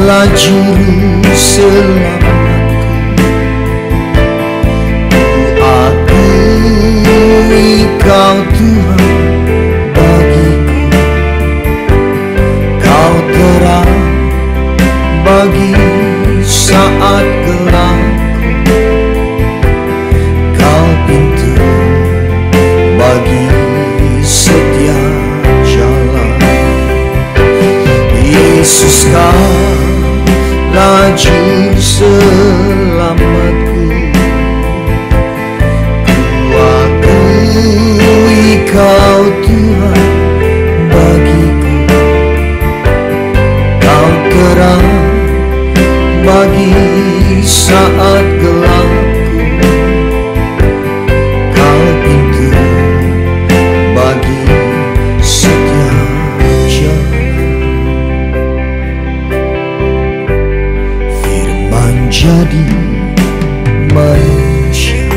lah juru selamatku. Akui Kau Tuhan bagiku, Kau terang bagi saat gelapku, Kau pintu bagi setiap jalan. Yesus, Kaulah juru selamatku. Ku akui Kau Tuhan bagiku, Kau terang bagi saat gelapku, Kau pintu bagi setiap jalan. Firman jadi manusia,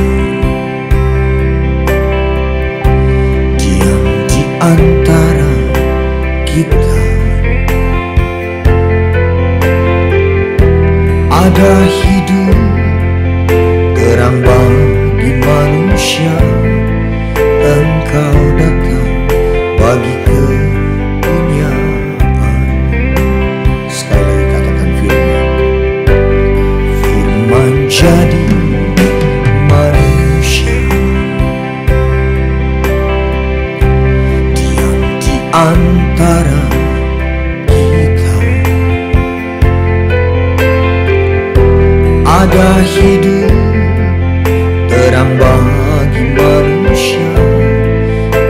diam di antara kita. Ada hidup terang bagi manusia, Engkau datang bagi kepunyaan. Sekali lagi katakan firman. Firman jadi manusia, diam di antara kita. Ada hidup terang bagi manusia,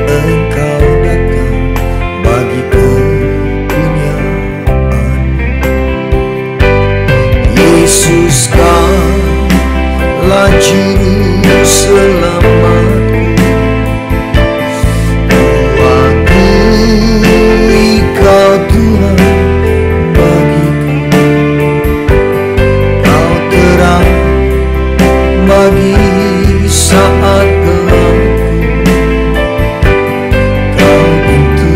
Engkau datang bagi kepunyaan. Yesus, Kaulah juru selamatku. Ku akui Kau Tuhan bagiku, Kau terang bagi saat gelapku, Kau pintu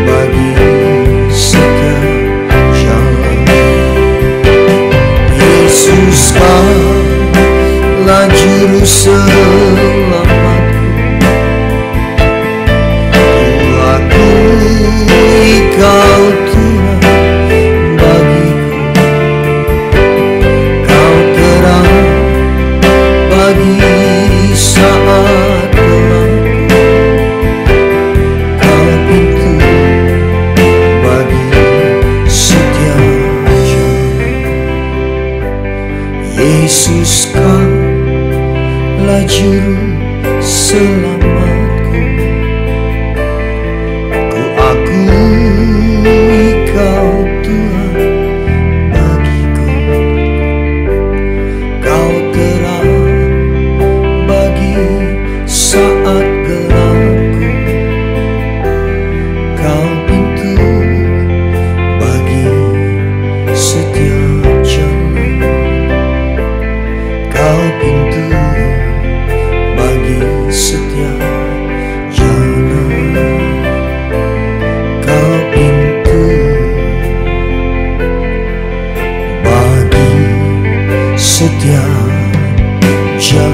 bagi setiap jalan. Yesus, Kaulah juru selamatku. Ku akui Kau Tuhan bagiku, Kau terang bagi saat gelapku, Kau pintu bagi setiap jalan. Yesus, Kaulah juru selamatku. Ku akui Kau Tuhan bagiku, Kau terang bagi saat gelapku, Kau pintu bagi setiap jalan, Kau pintu bagi setiap jalan, Kau pintu bagi setiap jalan.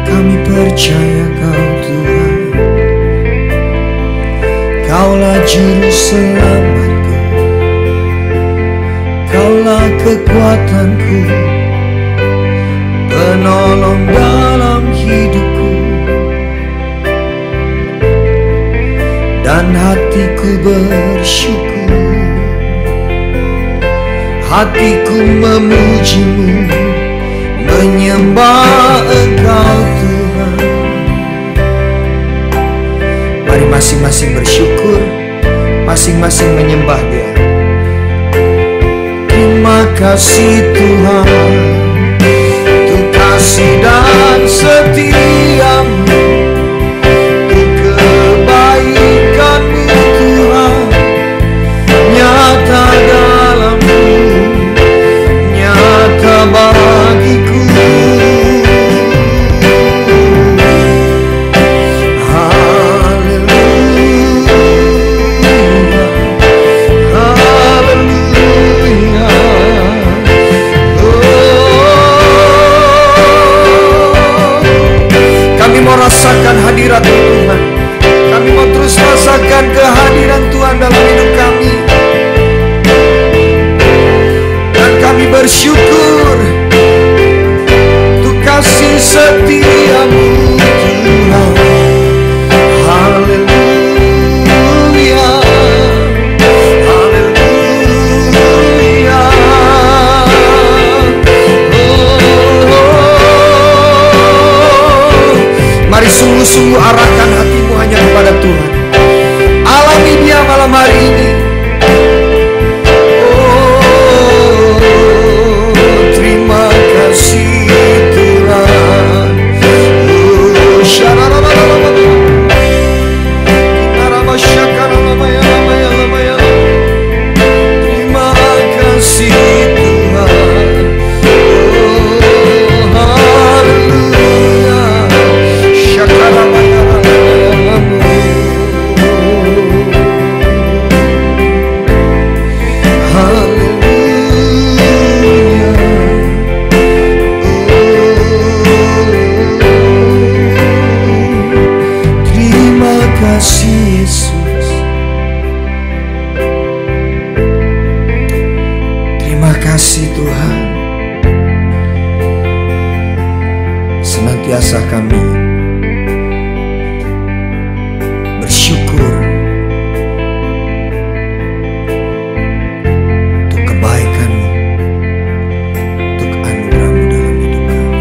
Kami percaya Kau Tuhan, Kaulah juru selamatku, Kaulah kekuatanku, penolong dalam hidupku, dan hatiku bersyukur, hatiku memuji-Mu, menyembah Engkau Tuhan. Mari masing-masing bersyukur, masing-masing menyembah Dia. Terima kasih Tuhan, untuk kasih dan setia-Mu, untuk kebaikan-Mu Tuhan. dalam hidup kami. Dan kami bersyukur untuk kasih setiamu Tuhan. Haleluya, haleluya. Mari sungguh-sungguh arahkan hatimu hanya kepada Tuhan. Alami Dia malam hari ini. Terima kasih Tuhan. Terima kasih Tuhan. Haleluya. Terima kasih Yesus. Terima kasih Tuhan. Senantiasa kami bersyukur untuk kebaikan-Mu, untuk anugerah-Mu dalam hidup kami.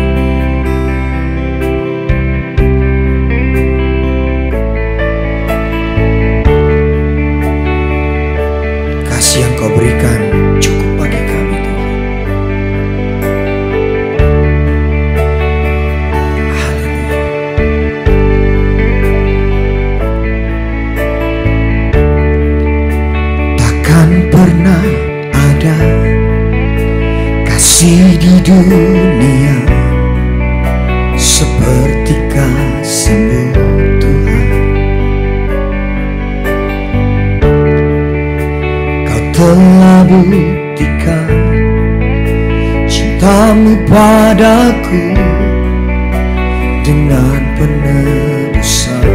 Kasih yang Kau berikan cukup bagi kami Tuhan. Haleluya. Takkan pernah ada kasih di dunia seperti kasih-Mu Tuhan. Kau telah buktikan cinta-Mu padaku dengan penebusan.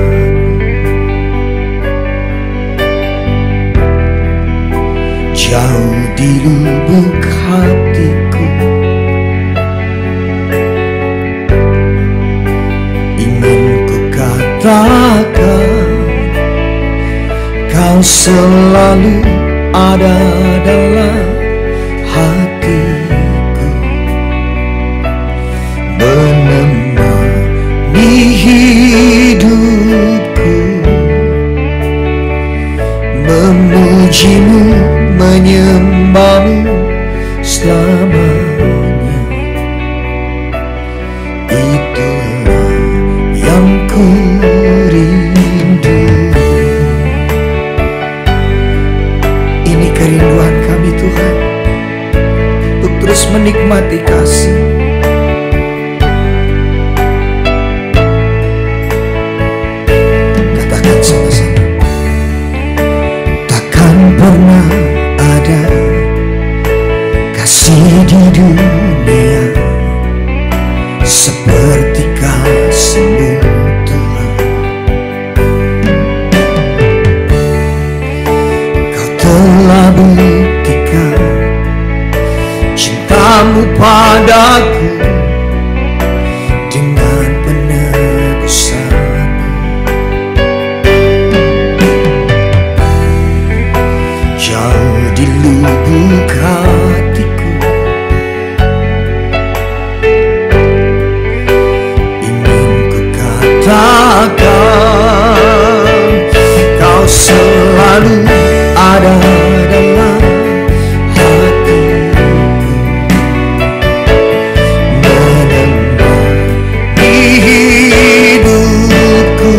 Jauh di lubuk hatiku ingin ku katakan, Kau selalu ada dalam hatiku, menemani hidupku, memuji-Mu, menyembah-Mu selamanya. Itulah yang ku rindu. Ini kerinduan kami Tuhan, untuk terus menikmati kasih. Katakan sama-sama. Takkan pernah ada kasih di dunia seperti kasih-Mu Tuhan. Kau telah buktikan cinta-Mu padaku dengan penebusan. Jauh di lubuk hatiku ingin ku katakan, Kau selalu ada dalam hatiku, menemani hidupku,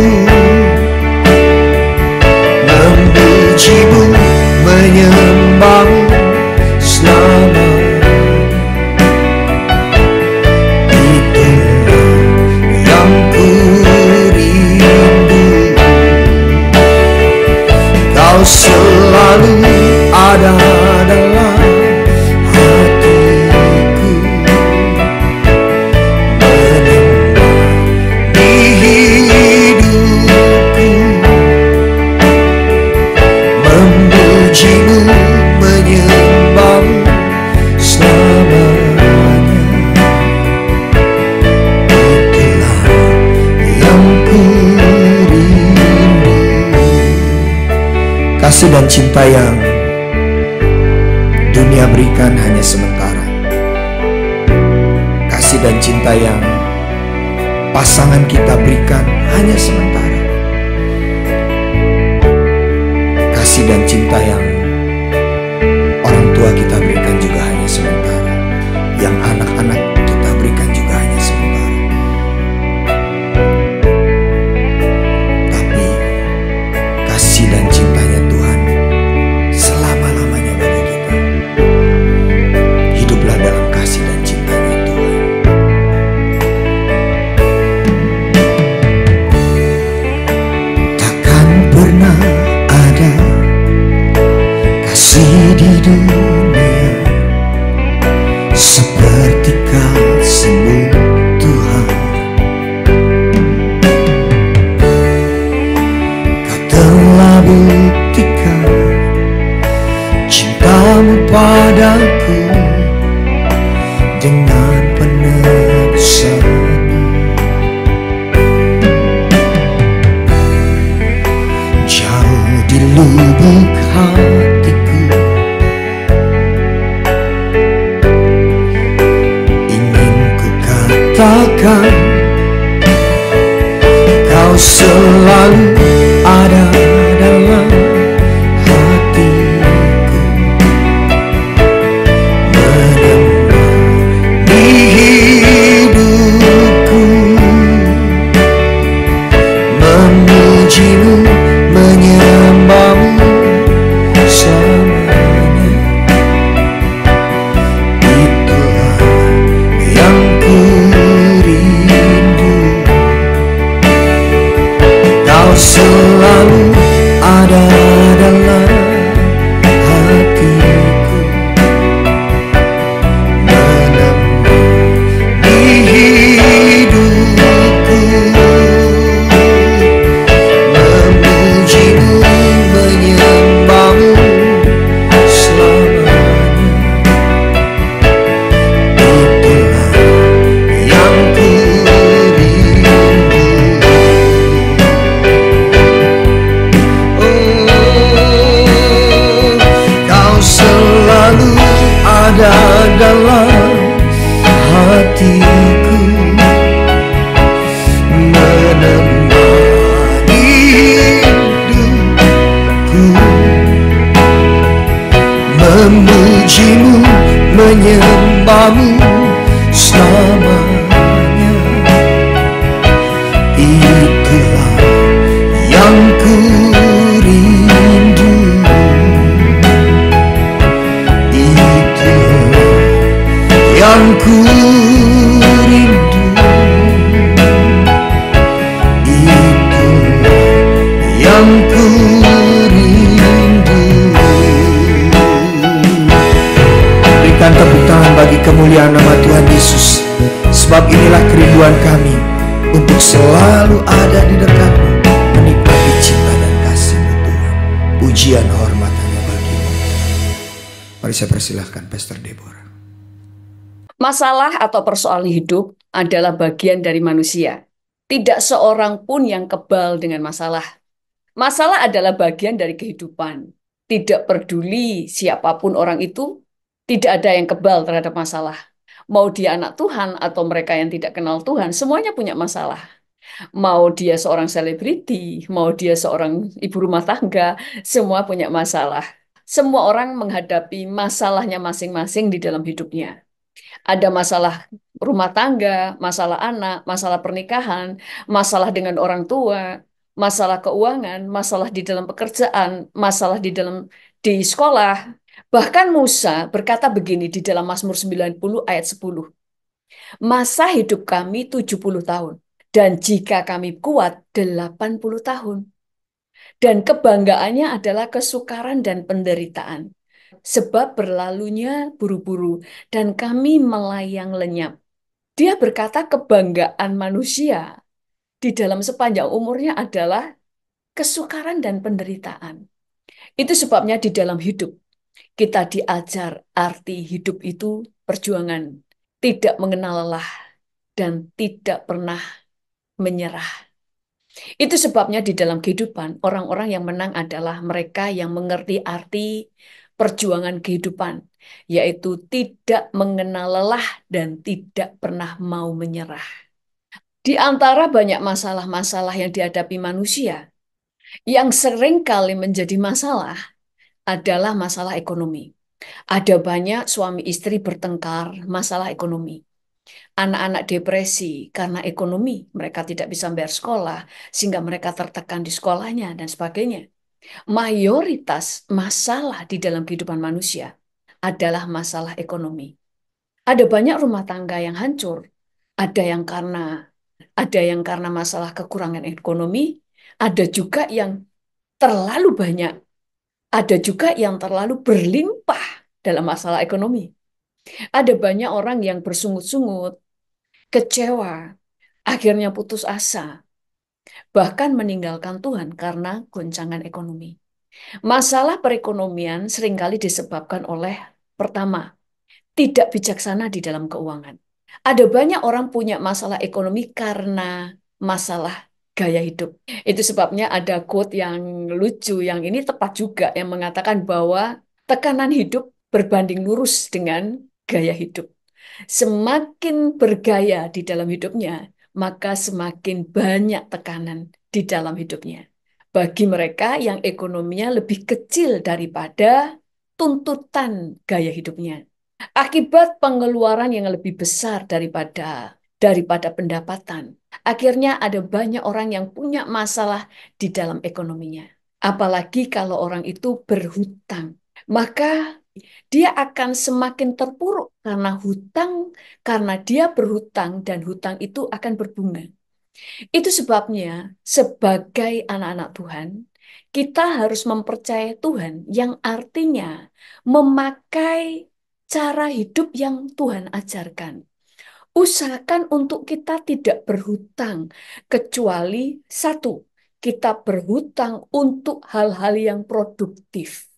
memuji-Mu, menyembah-Mu selamanya. Itulah yang ku rindu. Kau selalu ada dalam hatiku, menemani hidupku, memujimu, menyembahmu selamanya. Itulah yang ku rindu. Kasih dan cinta yang dunia berikan hanya sementara. Kasih dan cinta yang pasangan kita berikan hanya sementara. Kasih dan cinta yang orang tua kita berikan juga hanya sementara. Yang anak-anak kita berikan juga hanya sementara. Tapi kasih dan cintanya Tuhan selama-lamanya bagi kita. Hiduplah dalam kasih dan cintanya Tuhan. Takkan pernah ada kasih di dunia seperti kasih-Mu Tuhan. Kau telah buktikan cinta-Mu padaku dengan penebusan-Mu. Jauh di lubuk hatiku ingin ku katakan, Kau selalu ada dalam hatiku, menemani hidupku, memujimu, menyembahmu selamanya. Itulah yang ku rindu. Kau selalu ada dalam hatiku, menemani hidupku, memujimu, menyembahmu selamanya. Itulah yang ku rindu. Oh, Kau selalu ada dalam hatiku, menemani hidupku, memujimu, menyembahmu selamanya. Itulah yang ku rindu. Itulah yang ku rindu. Itulah yang ku rindu. Berikan tepuk tangan bagi kemuliaan nama Tuhan Yesus. Sebab inilah kerinduan kami, untuk selalu ada di dekat-Mu, menikmati cinta dan kasih-Mu Tuhan. Pujian hormat hanya bagi-Mu. Mari saya persilahkan Pastor Deborah. Masalah atau persoalan hidup adalah bagian dari manusia. Tidak seorang pun yang kebal dengan masalah. Masalah adalah bagian dari kehidupan. Tidak peduli siapapun orang itu, tidak ada yang kebal terhadap masalah. Mau dia anak Tuhan atau mereka yang tidak kenal Tuhan, semuanya punya masalah. Mau dia seorang selebriti, mau dia seorang ibu rumah tangga, semua punya masalah. Semua orang menghadapi masalahnya masing-masing di dalam hidupnya. Ada masalah rumah tangga, masalah anak, masalah pernikahan, masalah dengan orang tua, masalah keuangan, masalah di dalam pekerjaan, masalah di sekolah. Bahkan Musa berkata begini di dalam Mazmur 90 ayat 10. Masa hidup kami 70 tahun, dan jika kami kuat 80 tahun. Dan kebanggaannya adalah kesukaran dan penderitaan. Sebab berlalunya buru-buru dan kami melayang lenyap. Dia berkata kebanggaan manusia di dalam sepanjang umurnya adalah kesukaran dan penderitaan. Itu sebabnya di dalam hidup kita diajar arti hidup itu perjuangan, tidak mengenal lelah, dan tidak pernah menyerah. Itu sebabnya di dalam kehidupan, orang-orang yang menang adalah mereka yang mengerti arti perjuangan kehidupan, yaitu tidak mengenal lelah dan tidak pernah mau menyerah. Di antara banyak masalah-masalah yang dihadapi manusia, yang sering kali menjadi masalah adalah masalah ekonomi. Ada banyak suami istri bertengkar masalah ekonomi. Anak-anak depresi karena ekonomi, mereka tidak bisa bayar sekolah, sehingga mereka tertekan di sekolahnya dan sebagainya. Mayoritas masalah di dalam kehidupan manusia adalah masalah ekonomi. Ada banyak rumah tangga yang hancur, ada yang karena masalah kekurangan ekonomi, ada juga yang terlalu banyak, ada juga yang terlalu berlimpah dalam masalah ekonomi. Ada banyak orang yang bersungut-sungut, kecewa, akhirnya putus asa, bahkan meninggalkan Tuhan karena goncangan ekonomi. Masalah perekonomian seringkali disebabkan oleh, pertama, tidak bijaksana di dalam keuangan. Ada banyak orang punya masalah ekonomi karena masalah gaya hidup. Itu sebabnya ada quote yang lucu, yang ini tepat juga, yang mengatakan bahwa tekanan hidup berbanding lurus dengan gaya hidup. Semakin bergaya di dalam hidupnya, maka semakin banyak tekanan di dalam hidupnya. Bagi mereka yang ekonominya lebih kecil daripada tuntutan gaya hidupnya. Akibat pengeluaran yang lebih besar daripada pendapatan. Akhirnya ada banyak orang yang punya masalah di dalam ekonominya. Apalagi kalau orang itu berhutang. Maka dia akan semakin terpuruk karena hutang, karena dia berhutang dan hutang itu akan berbunga. Itu sebabnya sebagai anak-anak Tuhan, kita harus mempercayai Tuhan yang artinya memakai cara hidup yang Tuhan ajarkan. Usahakan untuk kita tidak berhutang, kecuali satu, kita berhutang untuk hal-hal yang produktif.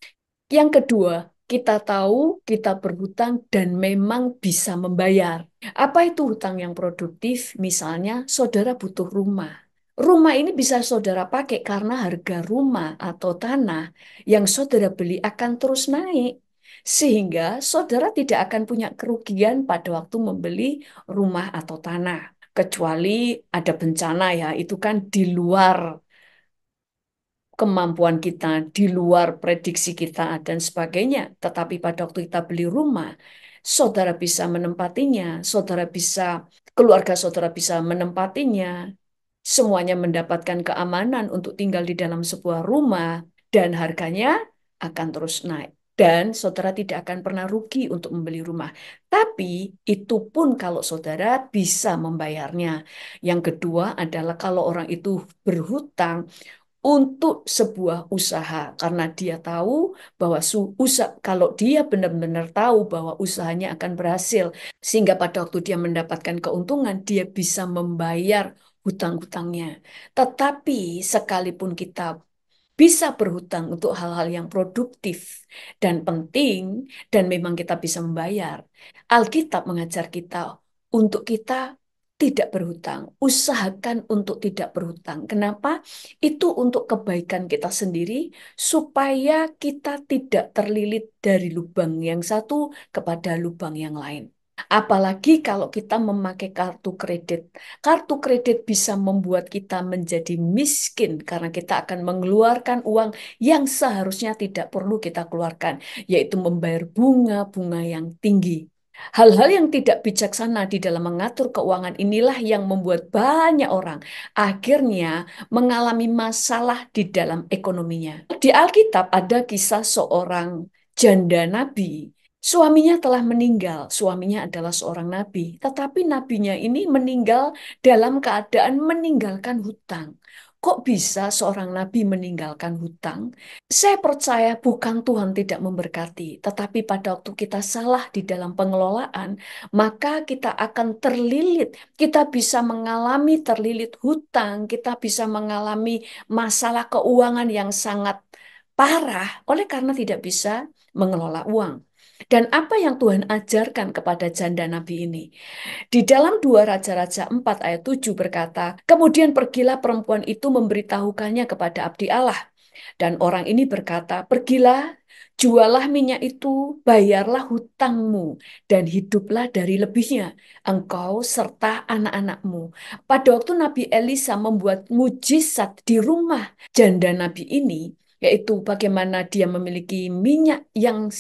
Yang kedua, kita tahu kita berhutang dan memang bisa membayar. Apa itu hutang yang produktif? Misalnya, saudara butuh rumah. Rumah ini bisa saudara pakai karena harga rumah atau tanah yang saudara beli akan terus naik. Sehingga saudara tidak akan punya kerugian pada waktu membeli rumah atau tanah. Kecuali ada bencana ya, itu kan di luar kemampuan kita, di luar prediksi kita, dan sebagainya. Tetapi pada waktu kita beli rumah, saudara bisa menempatinya, keluarga saudara bisa menempatinya, semuanya mendapatkan keamanan untuk tinggal di dalam sebuah rumah, dan harganya akan terus naik. Dan saudara tidak akan pernah rugi untuk membeli rumah. Tapi itu pun kalau saudara bisa membayarnya. Yang kedua adalah kalau orang itu berhutang untuk sebuah usaha karena dia tahu bahwa kalau dia benar-benar tahu bahwa usahanya akan berhasil sehingga pada waktu dia mendapatkan keuntungan dia bisa membayar hutang-hutangnya. Tetapi sekalipun kita bisa berhutang untuk hal-hal yang produktif dan penting dan memang kita bisa membayar, Alkitab mengajar kita untuk kita tidak berhutang. Usahakan untuk tidak berhutang. Kenapa? Itu untuk kebaikan kita sendiri, supaya kita tidak terlilit dari lubang yang satu kepada lubang yang lain. Apalagi kalau kita memakai kartu kredit. Kartu kredit bisa membuat kita menjadi miskin karena kita akan mengeluarkan uang yang seharusnya tidak perlu kita keluarkan, yaitu membayar bunga-bunga yang tinggi. Hal-hal yang tidak bijaksana di dalam mengatur keuangan inilah yang membuat banyak orang akhirnya mengalami masalah di dalam ekonominya. Di Alkitab ada kisah seorang janda nabi. Suaminya telah meninggal. Suaminya adalah seorang nabi, tetapi nabinya ini meninggal dalam keadaan meninggalkan hutang. Kok bisa seorang nabi meninggalkan hutang? Saya percaya bukan Tuhan tidak memberkati, tetapi pada waktu kita salah di dalam pengelolaan, maka kita akan terlilit. Kita bisa mengalami terlilit hutang, kita bisa mengalami masalah keuangan yang sangat parah oleh karena tidak bisa mengelola uang. Dan apa yang Tuhan ajarkan kepada janda nabi ini? Di dalam 2 Raja-Raja 4 ayat 7 berkata, kemudian pergilah perempuan itu memberitahukannya kepada abdi Allah. Dan orang ini berkata, pergilah, jualah minyak itu, bayarlah hutangmu, dan hiduplah dari lebihnya, engkau serta anak-anakmu. Pada waktu Nabi Elisa membuat mujizat di rumah janda Nabi ini, yaitu bagaimana dia memiliki minyak yang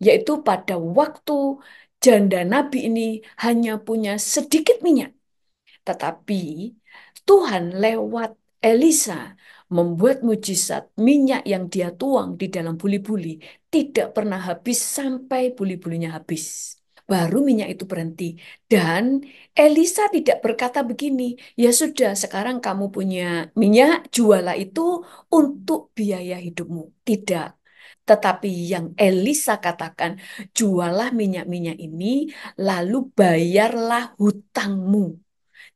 yaitu pada waktu janda Nabi ini hanya punya sedikit minyak. Tetapi Tuhan lewat Elisa membuat mujizat minyak yang dia tuang di dalam buli-buli tidak pernah habis sampai buli-bulinya habis. Baru minyak itu berhenti. Dan Elisa tidak berkata begini, ya sudah sekarang kamu punya minyak, jualah itu untuk biaya hidupmu. Tidak. Tetapi yang Elisa katakan, jualah minyak-minyak ini, lalu bayarlah hutangmu.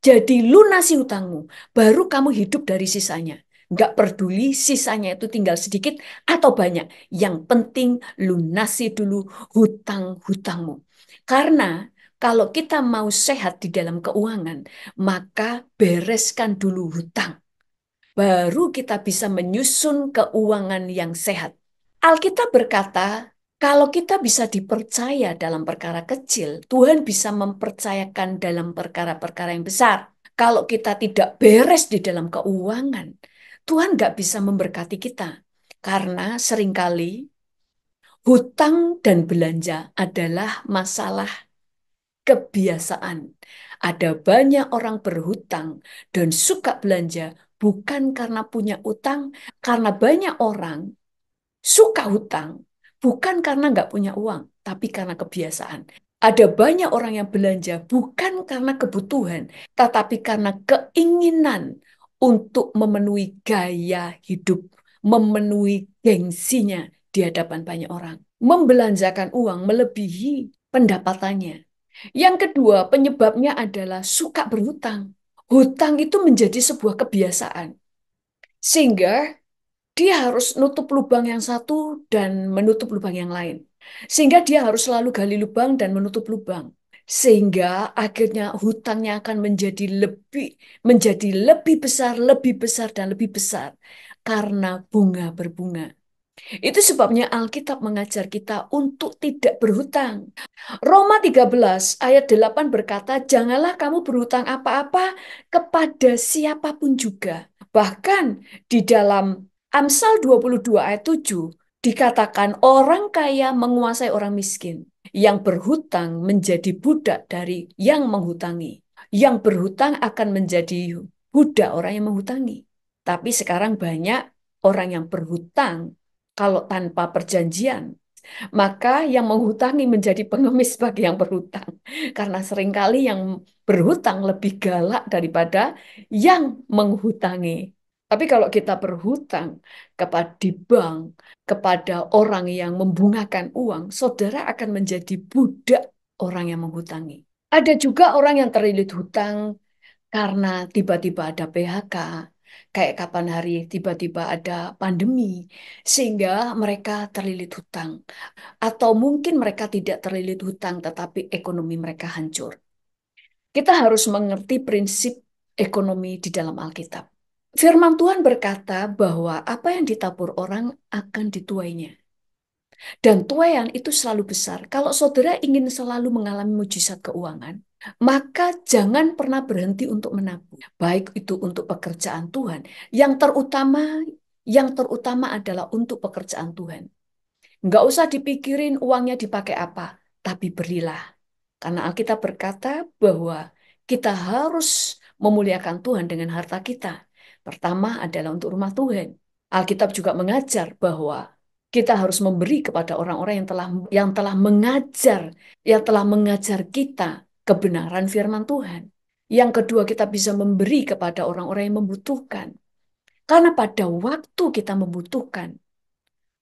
Jadi lunasi hutangmu, baru kamu hidup dari sisanya. Nggak peduli sisanya itu tinggal sedikit atau banyak. Yang penting lunasi dulu hutang-hutangmu. Karena kalau kita mau sehat di dalam keuangan, maka bereskan dulu hutang. Baru kita bisa menyusun keuangan yang sehat. Alkitab berkata, kalau kita bisa dipercaya dalam perkara kecil, Tuhan bisa mempercayakan dalam perkara-perkara yang besar. Kalau kita tidak beres di dalam keuangan, Tuhan nggak bisa memberkati kita. Karena seringkali hutang dan belanja adalah masalah kebiasaan. Ada banyak orang berhutang dan suka belanja bukan karena punya utang, karena banyak orang suka hutang bukan karena nggak punya uang, tapi karena kebiasaan. Ada banyak orang yang belanja bukan karena kebutuhan, tetapi karena keinginan untuk memenuhi gaya hidup, memenuhi gengsinya di hadapan banyak orang. Membelanjakan uang melebihi pendapatannya. Yang kedua, penyebabnya adalah suka berhutang. Hutang itu menjadi sebuah kebiasaan. Sehingga dia harus nutup lubang yang satu dan menutup lubang yang lain. Sehingga dia harus selalu gali lubang dan menutup lubang. Sehingga akhirnya hutangnya akan menjadi lebih besar dan lebih besar karena bunga berbunga. Itu sebabnya Alkitab mengajar kita untuk tidak berhutang. Roma 13 ayat 8 berkata, janganlah kamu berhutang apa-apa kepada siapapun juga. Bahkan di dalam Amsal 22 ayat 7 dikatakan orang kaya menguasai orang miskin. Yang berhutang menjadi budak dari yang menghutangi. Yang berhutang akan menjadi budak orang yang menghutangi. Tapi sekarang banyak orang yang berhutang kalau tanpa perjanjian, maka yang menghutangi menjadi pengemis bagi yang berhutang. Karena seringkali yang berhutang lebih galak daripada yang menghutangi. Tapi kalau kita berhutang kepada di bank, kepada orang yang membungakan uang, saudara akan menjadi budak orang yang menghutangi. Ada juga orang yang terlilit hutang karena tiba-tiba ada PHK, kayak kapan hari tiba-tiba ada pandemi, sehingga mereka terlilit hutang. Atau mungkin mereka tidak terlilit hutang, tetapi ekonomi mereka hancur. Kita harus mengerti prinsip ekonomi di dalam Alkitab. Firman Tuhan berkata bahwa apa yang ditabur orang akan dituainya. Dan tuaian itu selalu besar. Kalau saudara ingin selalu mengalami mujizat keuangan, maka jangan pernah berhenti untuk menabung. Baik itu untuk pekerjaan Tuhan. Yang terutama adalah untuk pekerjaan Tuhan. Nggak usah dipikirin uangnya dipakai apa, tapi berilah. Karena Alkitab berkata bahwa kita harus memuliakan Tuhan dengan harta kita. Pertama adalah untuk rumah Tuhan. Alkitab juga mengajar bahwa kita harus memberi kepada orang-orang yang telah mengajar kita kebenaran firman Tuhan. Yang kedua, kita bisa memberi kepada orang-orang yang membutuhkan. Karena pada waktu kita membutuhkan,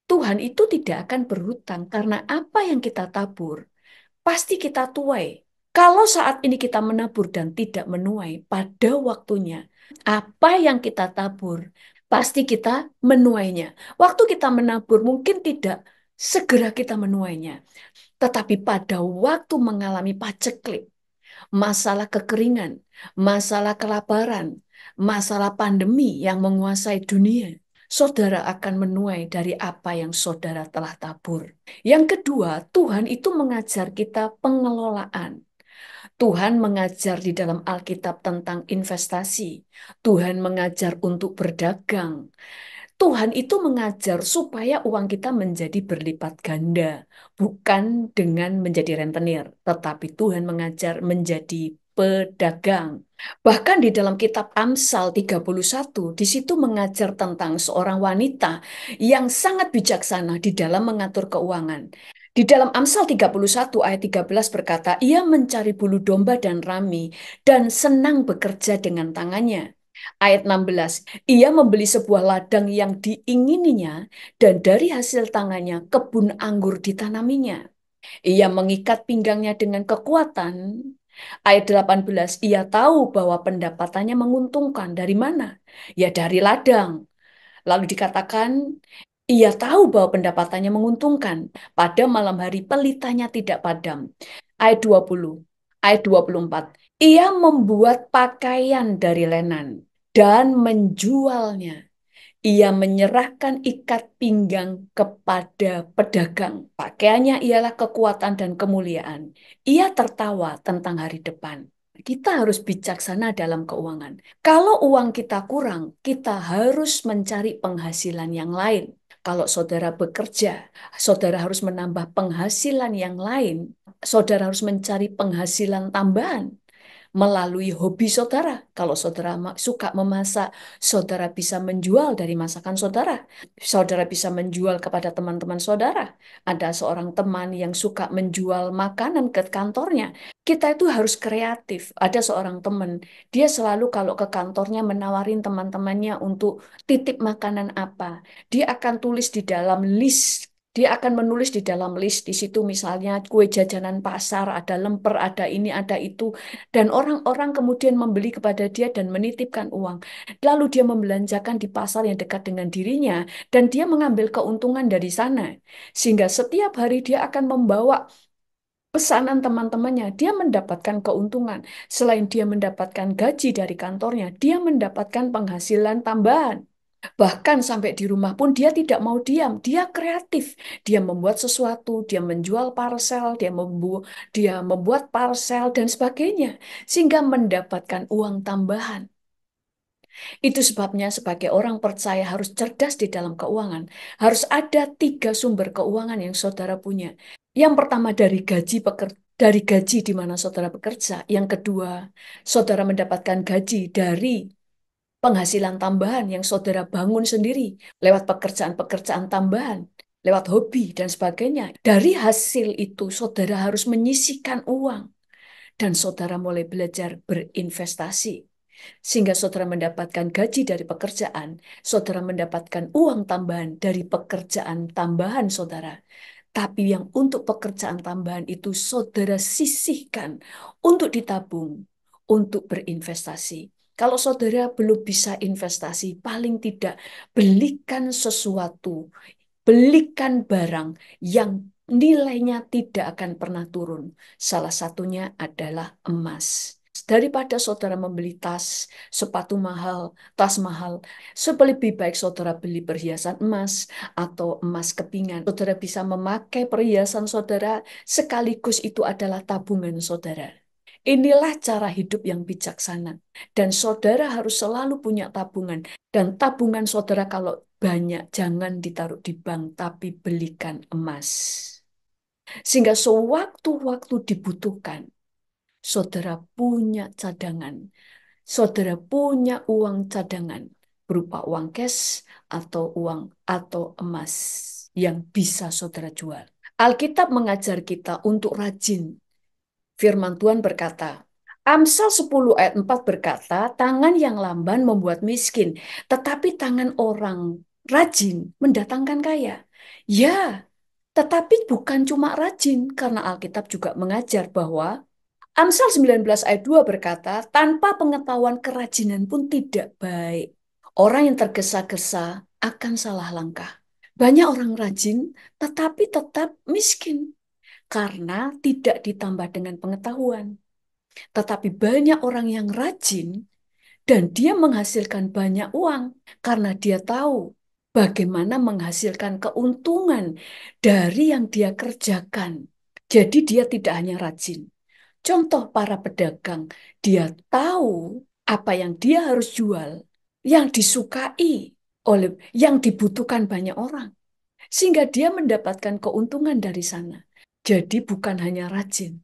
Tuhan itu tidak akan berhutang karena apa yang kita tabur pasti kita tuai. Kalau saat ini kita menabur dan tidak menuai pada waktunya, apa yang kita tabur pasti kita menuainya. Waktu kita menabur mungkin tidak segera kita menuainya, tetapi pada waktu mengalami paceklik, masalah kekeringan, masalah kelaparan, masalah pandemi yang menguasai dunia, saudara akan menuai dari apa yang saudara telah tabur. Yang kedua, Tuhan itu mengajar kita pengelolaan. Tuhan mengajar di dalam Alkitab tentang investasi. Tuhan mengajar untuk berdagang. Tuhan itu mengajar supaya uang kita menjadi berlipat ganda, bukan dengan menjadi rentenir, tetapi Tuhan mengajar menjadi pedagang. Bahkan di dalam kitab Amsal 31, di situ mengajar tentang seorang wanita yang sangat bijaksana di dalam mengatur keuangan. Di dalam Amsal 31 ayat 13 berkata, ia mencari bulu domba dan rami dan senang bekerja dengan tangannya. Ayat 16, ia membeli sebuah ladang yang diingininya dan dari hasil tangannya kebun anggur ditanaminya. Ia mengikat pinggangnya dengan kekuatan. Ayat 18, ia tahu bahwa pendapatannya menguntungkan. Dari mana? Ya dari ladang. Lalu dikatakan, ia tahu bahwa pendapatannya menguntungkan. Pada malam hari pelitanya tidak padam. Ayat 20, ayat 24, ia membuat pakaian dari lenan dan menjualnya. Ia menyerahkan ikat pinggang kepada pedagang. Pakaiannya ialah kekuatan dan kemuliaan. Ia tertawa tentang hari depan. Kita harus bijaksana dalam keuangan. Kalau uang kita kurang, kita harus mencari penghasilan yang lain. Kalau saudara bekerja, saudara harus menambah penghasilan yang lain. Saudara harus mencari penghasilan tambahan melalui hobi saudara. Kalau saudara suka memasak, saudara bisa menjual dari masakan saudara. Saudara bisa menjual kepada teman-teman saudara. Ada seorang teman yang suka menjual makanan ke kantornya. Kita itu harus kreatif. Ada seorang teman, dia selalu kalau ke kantornya menawarin teman-temannya untuk titip makanan apa. Dia akan tulis di dalam list. Dia akan menulis di dalam list di situ misalnya kue jajanan pasar, ada lemper, ada ini, ada itu. Dan orang-orang kemudian membeli kepada dia dan menitipkan uang. Lalu dia membelanjakan di pasar yang dekat dengan dirinya dan dia mengambil keuntungan dari sana. Sehingga setiap hari dia akan membawa pesanan teman-temannya, dia mendapatkan keuntungan. Selain dia mendapatkan gaji dari kantornya, dia mendapatkan penghasilan tambahan. Bahkan sampai di rumah pun dia tidak mau diam, dia kreatif. Dia membuat sesuatu, dia menjual parcel, dia membuat parcel dan sebagainya sehingga mendapatkan uang tambahan. Itu sebabnya sebagai orang percaya harus cerdas di dalam keuangan. Harus ada 3 sumber keuangan yang saudara punya. Yang pertama dari gaji di mana saudara bekerja. Yang kedua, saudara mendapatkan gaji dari penghasilan tambahan yang saudara bangun sendiri lewat pekerjaan-pekerjaan tambahan, lewat hobi dan sebagainya. Dari hasil itu, saudara harus menyisihkan uang dan saudara mulai belajar berinvestasi. Sehingga saudara mendapatkan gaji dari pekerjaan, saudara mendapatkan uang tambahan dari pekerjaan tambahan saudara. Tapi yang untuk pekerjaan tambahan itu saudara sisihkan untuk ditabung, untuk berinvestasi. Kalau saudara belum bisa investasi, paling tidak belikan sesuatu, belikan barang yang nilainya tidak akan pernah turun. Salah satunya adalah emas. Daripada saudara membeli tas, sepatu mahal, tas mahal, lebih baik saudara beli perhiasan emas atau emas kepingan. Saudara bisa memakai perhiasan saudara, sekaligus itu adalah tabungan saudara. Inilah cara hidup yang bijaksana. Dan saudara harus selalu punya tabungan. Dan tabungan saudara kalau banyak, jangan ditaruh di bank, tapi belikan emas. Sehingga sewaktu-waktu dibutuhkan, saudara punya cadangan. Saudara punya uang cadangan berupa uang cash atau uang atau emas yang bisa saudara jual. Alkitab mengajar kita untuk rajin. Firman Tuhan berkata, Amsal 10 ayat 4 berkata, tangan yang lamban membuat miskin, tetapi tangan orang rajin mendatangkan kaya. Ya, tetapi bukan cuma rajin, karena Alkitab juga mengajar bahwa Amsal 19 ayat 2 berkata, tanpa pengetahuan kerajinan pun tidak baik. Orang yang tergesa-gesa akan salah langkah. Banyak orang rajin, tetapi tetap miskin karena tidak ditambah dengan pengetahuan. Tetapi banyak orang yang rajin dan dia menghasilkan banyak uang karena dia tahu bagaimana menghasilkan keuntungan dari yang dia kerjakan. Jadi dia tidak hanya rajin. Contoh para pedagang, dia tahu apa yang dia harus jual, yang disukai oleh, yang dibutuhkan banyak orang. Sehingga dia mendapatkan keuntungan dari sana. Jadi bukan hanya rajin.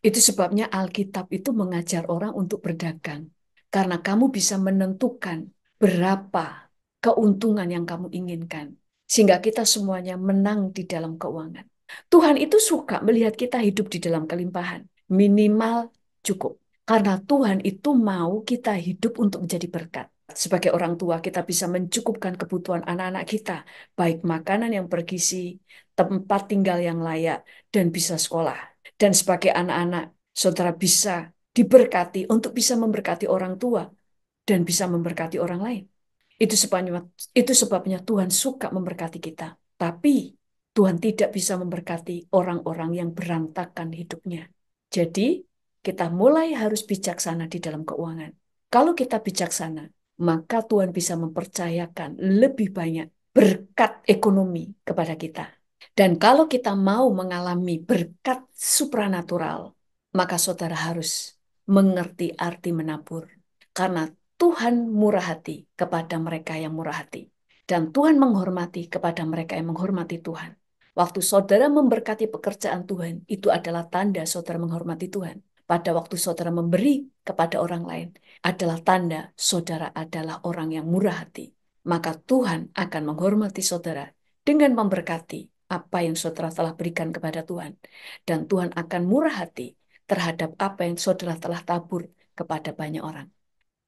Itu sebabnya Alkitab itu mengajar orang untuk berdagang. Karena kamu bisa menentukan berapa keuntungan yang kamu inginkan. Sehingga kita semuanya menang di dalam keuangan. Tuhan itu suka melihat kita hidup di dalam kelimpahan. Minimal cukup. Karena Tuhan itu mau kita hidup untuk menjadi berkat. Sebagai orang tua, kita bisa mencukupkan kebutuhan anak-anak kita, baik makanan yang bergizi, tempat tinggal yang layak, dan bisa sekolah. Dan sebagai anak-anak, saudara bisa diberkati untuk bisa memberkati orang tua dan bisa memberkati orang lain. Itu sebabnya Tuhan suka memberkati kita. Tapi Tuhan tidak bisa memberkati orang-orang yang berantakan hidupnya. Jadi, kita mulai harus bijaksana di dalam keuangan. Kalau kita bijaksana, maka Tuhan bisa mempercayakan lebih banyak berkat ekonomi kepada kita. Dan kalau kita mau mengalami berkat supranatural, maka saudara harus mengerti arti menabur. Karena Tuhan murah hati kepada mereka yang murah hati. Dan Tuhan menghormati kepada mereka yang menghormati Tuhan. Waktu saudara memberkati pekerjaan Tuhan, itu adalah tanda saudara menghormati Tuhan. Pada waktu saudara memberi kepada orang lain, adalah tanda saudara adalah orang yang murah hati. Maka Tuhan akan menghormati saudara dengan memberkati apa yang saudara telah berikan kepada Tuhan. Dan Tuhan akan murah hati terhadap apa yang saudara telah tabur kepada banyak orang.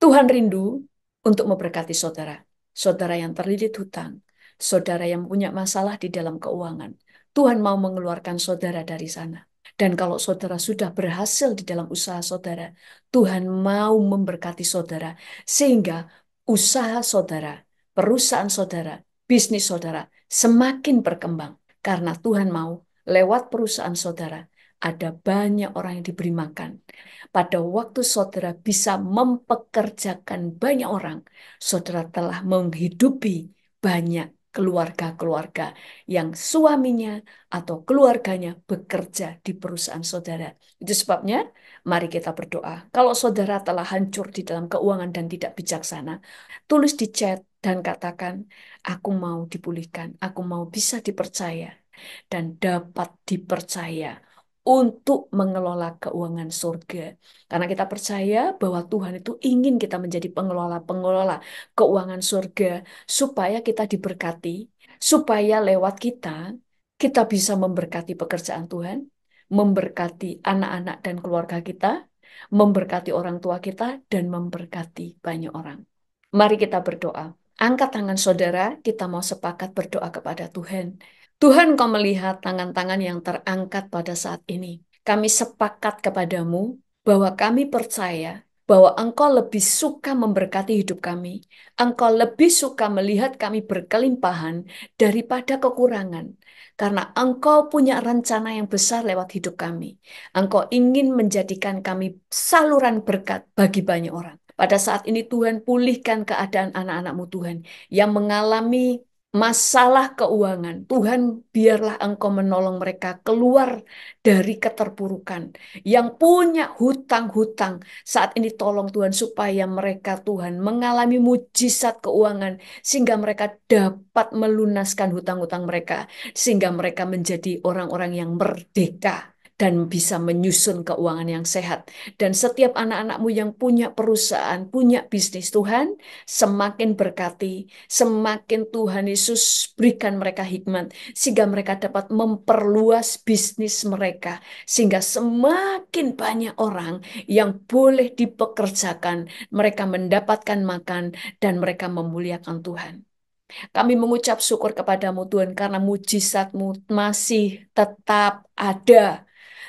Tuhan rindu untuk memberkati saudara. Saudara yang terlilit hutang, saudara yang punya masalah di dalam keuangan. Tuhan mau mengeluarkan saudara dari sana. Dan kalau saudara sudah berhasil di dalam usaha saudara, Tuhan mau memberkati saudara. Sehingga usaha saudara, perusahaan saudara, bisnis saudara semakin berkembang. Karena Tuhan mau lewat perusahaan saudara, ada banyak orang yang diberi makan. Pada waktu saudara bisa mempekerjakan banyak orang, saudara telah menghidupi banyak keluarga-keluarga yang suaminya atau keluarganya bekerja di perusahaan saudara. Itu sebabnya mari kita berdoa. Kalau saudara telah hancur di dalam keuangan dan tidak bijaksana, tulis di chat dan katakan, aku mau dipulihkan, aku mau bisa dipercaya dan dapat dipercaya untuk mengelola keuangan surga. Karena kita percaya bahwa Tuhan itu ingin kita menjadi pengelola-pengelola keuangan surga supaya kita diberkati, supaya lewat kita bisa memberkati pekerjaan Tuhan, memberkati anak-anak dan keluarga kita, memberkati orang tua kita, dan memberkati banyak orang. Mari kita berdoa. Angkat tangan saudara, kita mau sepakat berdoa kepada Tuhan. Tuhan, Kau melihat tangan-tangan yang terangkat pada saat ini. Kami sepakat kepadamu bahwa kami percaya bahwa Engkau lebih suka memberkati hidup kami. Engkau lebih suka melihat kami berkelimpahan daripada kekurangan. Karena Engkau punya rencana yang besar lewat hidup kami. Engkau ingin menjadikan kami saluran berkat bagi banyak orang. Pada saat ini Tuhan pulihkan keadaan anak-anak-Mu Tuhan yang mengalami masalah keuangan. Tuhan, biarlah Engkau menolong mereka keluar dari keterpurukan. Yang punya hutang-hutang, saat ini tolong Tuhan supaya mereka, Tuhan, mengalami mujizat keuangan sehingga mereka dapat melunaskan hutang-hutang mereka. Sehingga mereka menjadi orang-orang yang merdeka dan bisa menyusun keuangan yang sehat. Dan setiap anak-anak-Mu yang punya perusahaan, punya bisnis, Tuhan, semakin berkati, semakin Tuhan Yesus berikan mereka hikmat, sehingga mereka dapat memperluas bisnis mereka, sehingga semakin banyak orang yang boleh dipekerjakan, mereka mendapatkan makan, dan mereka memuliakan Tuhan. Kami mengucap syukur kepadamu Tuhan, karena mujizat-Mu masih tetap ada.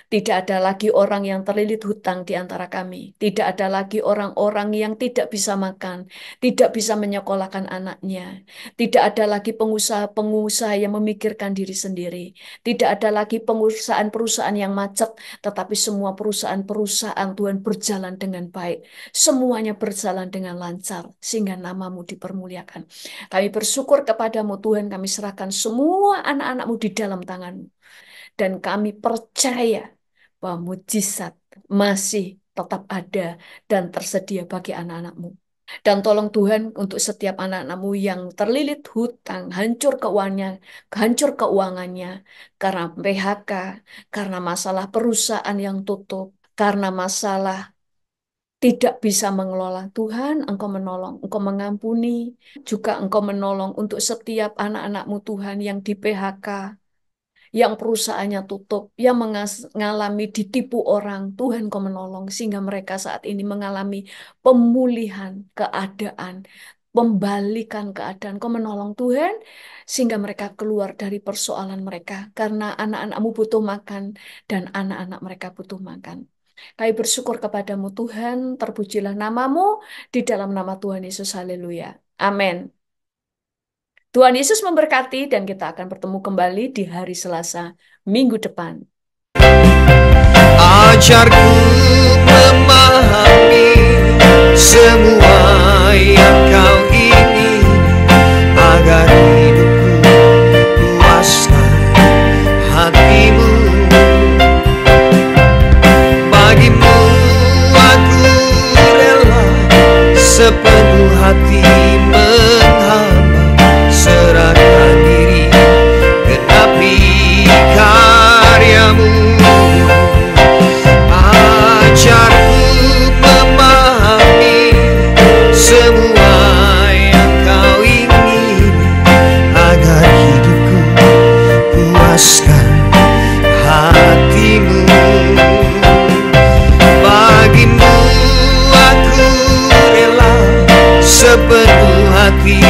Tidak ada lagi orang yang terlilit hutang di antara kami. Tidak ada lagi orang-orang yang tidak bisa makan, tidak bisa menyekolahkan anaknya. Tidak ada lagi pengusaha-pengusaha yang memikirkan diri sendiri. Tidak ada lagi perusahaan-perusahaan yang macet, tetapi semua perusahaan-perusahaan Tuhan berjalan dengan baik. Semuanya berjalan dengan lancar, sehingga namamu dipermuliakan. Kami bersyukur kepadamu Tuhan, kami serahkan semua anak-anakmu di dalam tanganmu. Dan kami percaya bahwa mujizat masih tetap ada dan tersedia bagi anak-anakmu. Dan tolong Tuhan untuk setiap anak-anakmu yang terlilit hutang, hancur keuangannya, karena PHK, karena masalah perusahaan yang tutup, karena masalah tidak bisa mengelola. Tuhan, Engkau menolong, Engkau mengampuni, juga Engkau menolong untuk setiap anak-anakmu Tuhan yang di PHK, yang perusahaannya tutup, yang mengalami ditipu orang. Tuhan Kau menolong sehingga mereka saat ini mengalami pemulihan keadaan, pembalikan keadaan. Kau menolong Tuhan sehingga mereka keluar dari persoalan mereka karena anak-anakmu butuh makan dan anak-anak mereka butuh makan. Kami bersyukur kepadamu Tuhan, terpujilah namamu di dalam nama Tuhan Yesus, haleluya. Amin. Tuhan Yesus memberkati dan kita akan bertemu kembali di hari Selasa minggu depan. Ajarku memahami semua yang Kau ingin, agar hidupku puaskan hatimu. Bagimu aku rela sepenuh hati menghamba, serahkan diri, genapi karyamu. Ajarku memahami semua yang Kau ingin, agar hidupku puaskan hatimu. Bagimu aku rela sepenuh hati